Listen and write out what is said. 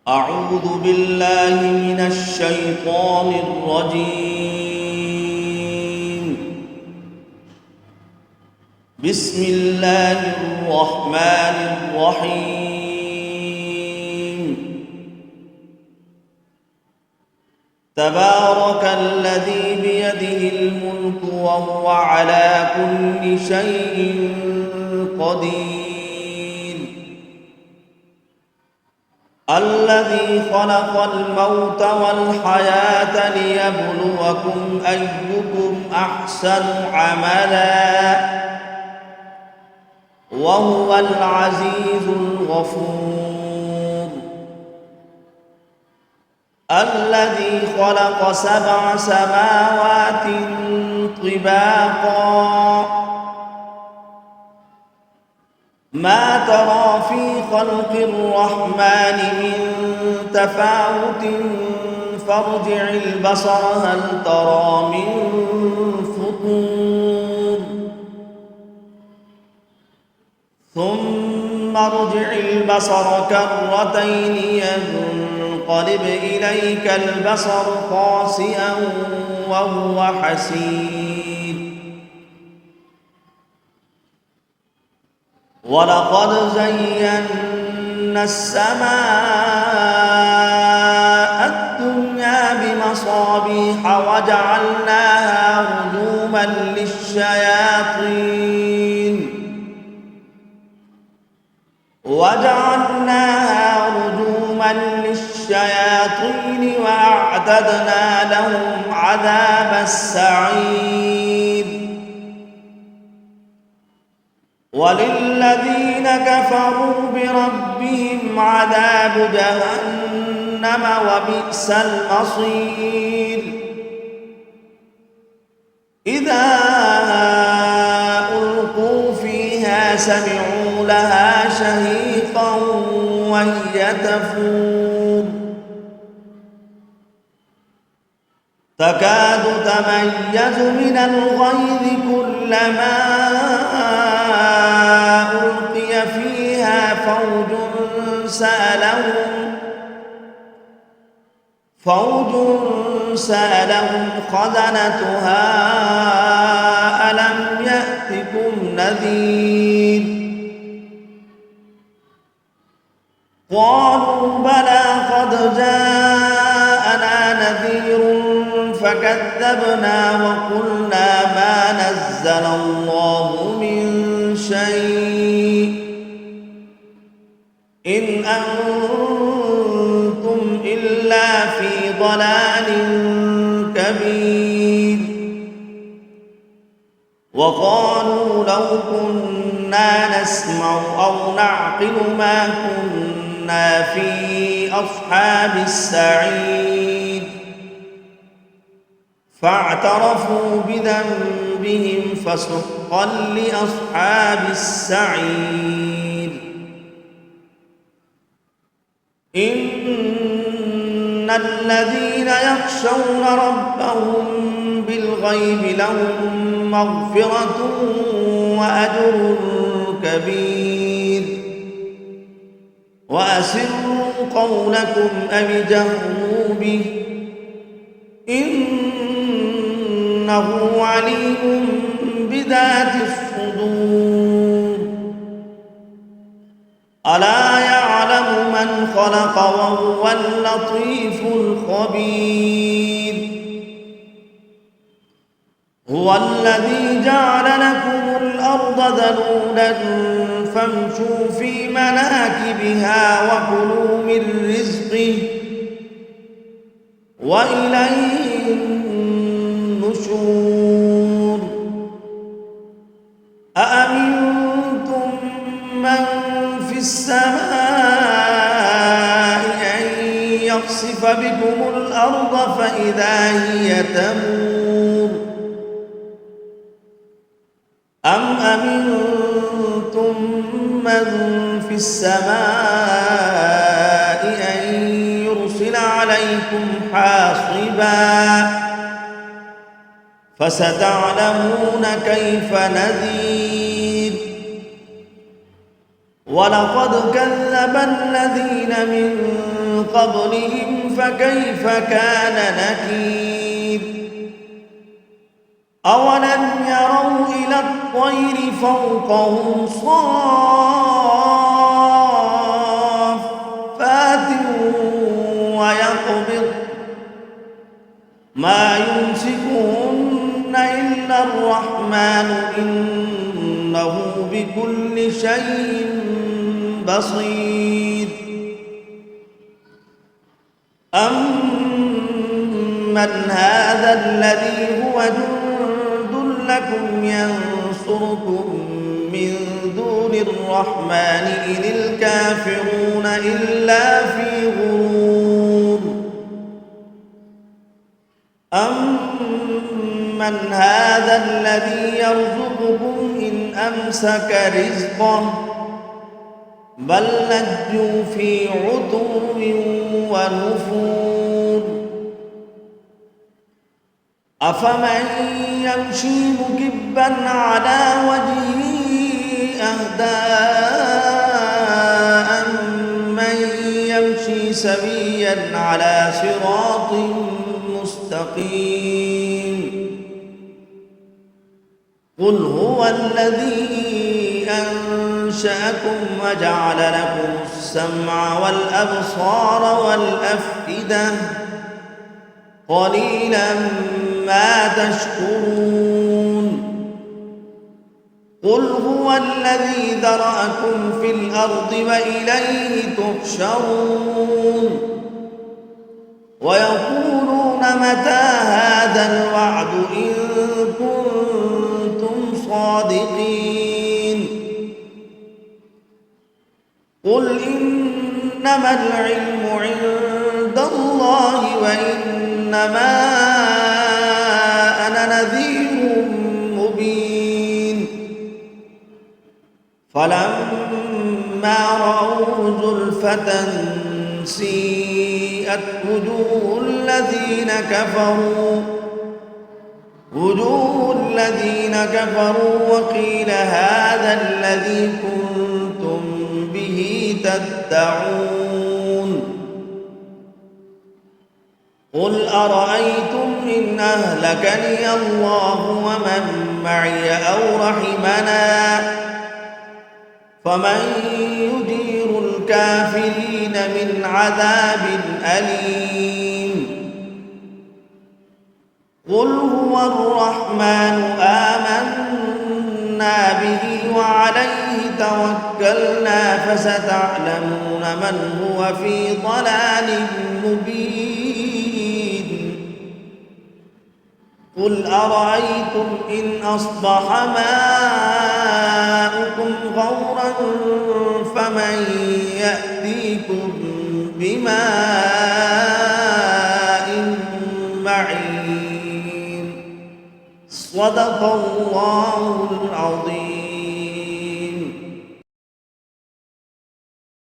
أعوذ بالله من الشيطان الرجيم. بسم الله الرحمن الرحيم. تبارك الذي بيده الملك وهو على كل شيء قدير. الذي خلق الموت والحياة ليبلوكم أيكم أحسن عملا وهو العزيز الغفور. الذي خلق 7 سماوات طباقا ما ترى في خلق الرحمن من تفاوت فارجع البصر هل ترى من فطور ثم ارجع البصر كرتين ينقلب إليك البصر خاسئا وهو حسير. ولقد زينا السماء الدنيا بمصابيح وجعلناها رجوما للشياطين وأعتدنا لهم عذاب السعير. وللذين كفروا بربهم عذاب جهنم وبئس المصير. إذا ألقوا فيها سمعوا لها شهيقا وهي تفور تكاد تميز من الغيظ كلما ألقي فيها فوج سألهم خزنتها ألم يأتكم نذير قالوا بلى قد جاءنا نذير فكذبنا وقلنا ما نزل الله من شيء إن أنتم إلا في ضلال كبير. وقالوا لو كنا نسمع أو نعقل ما كنا في أصحاب السعير فاعترفوا بذنبهم فسحقا لأصحاب السعير. إن الذين يخشون ربهم بالغيب لهم مغفرة وأجر كبير. وأسروا قولكم أو اجهروا به إنه عليم بذات الصدور. ألا يعلم من خلق وهو اللطيف الخبير. هو الذي جعل لكم الأرض ذلولا فامشوا في مناكبها وكلوا من رزقه وإليه النشور. أأمنتم من في السماء أن يخسف بكم الأرض فإذا هي تمور أم أمنتم من في السماء أن يرسل عليكم حاصبا فستعلمون كيف نذير. ولقد كذب الذين من قبلهم فكيف كان نكير أولم يروا إلى الطير فوقهم صافات ويقبض ما يمسكهن إلا الرحمن إنه بكل شيء بصير أمن هذا الذي هو جند لكم ينصركم من دون الرحمن إن الكافرون إلا في غرور أمن هذا الذي يرزقكم إن أمسك رزقه بل لجوا في عتو ونفور أفمن يمشي مكبا على وجهه أهدى أمن يمشي سويا على صراط مستقيم قل هو الذي أنشأكم وجعل لكم السمع والأبصار والأفئدة قليلا ما تشكرون قل هو الذي ذرأكم في الأرض وإليه تحشرون ويقولون متى هذا الوعد إن كنتم صادقين قل إنما العلم عند الله وإنما أنا نذير مبين فلما رأوا زلفة سيئت وجوه الذين كفروا وقيل هذا الذي كنتم به تدعون قل أرأيتم إن أهلكني الله ومن معي أو رحمنا فمن يجير الكافرين من عذاب أليم قل هو الرحمن آمنا به وعليه توكلنا فستعلمون من هو في ضلال مبين قل أرأيتم إن أصبح ماؤكم غورا فمن يأتيكم بماء معين صدق الله العظيم.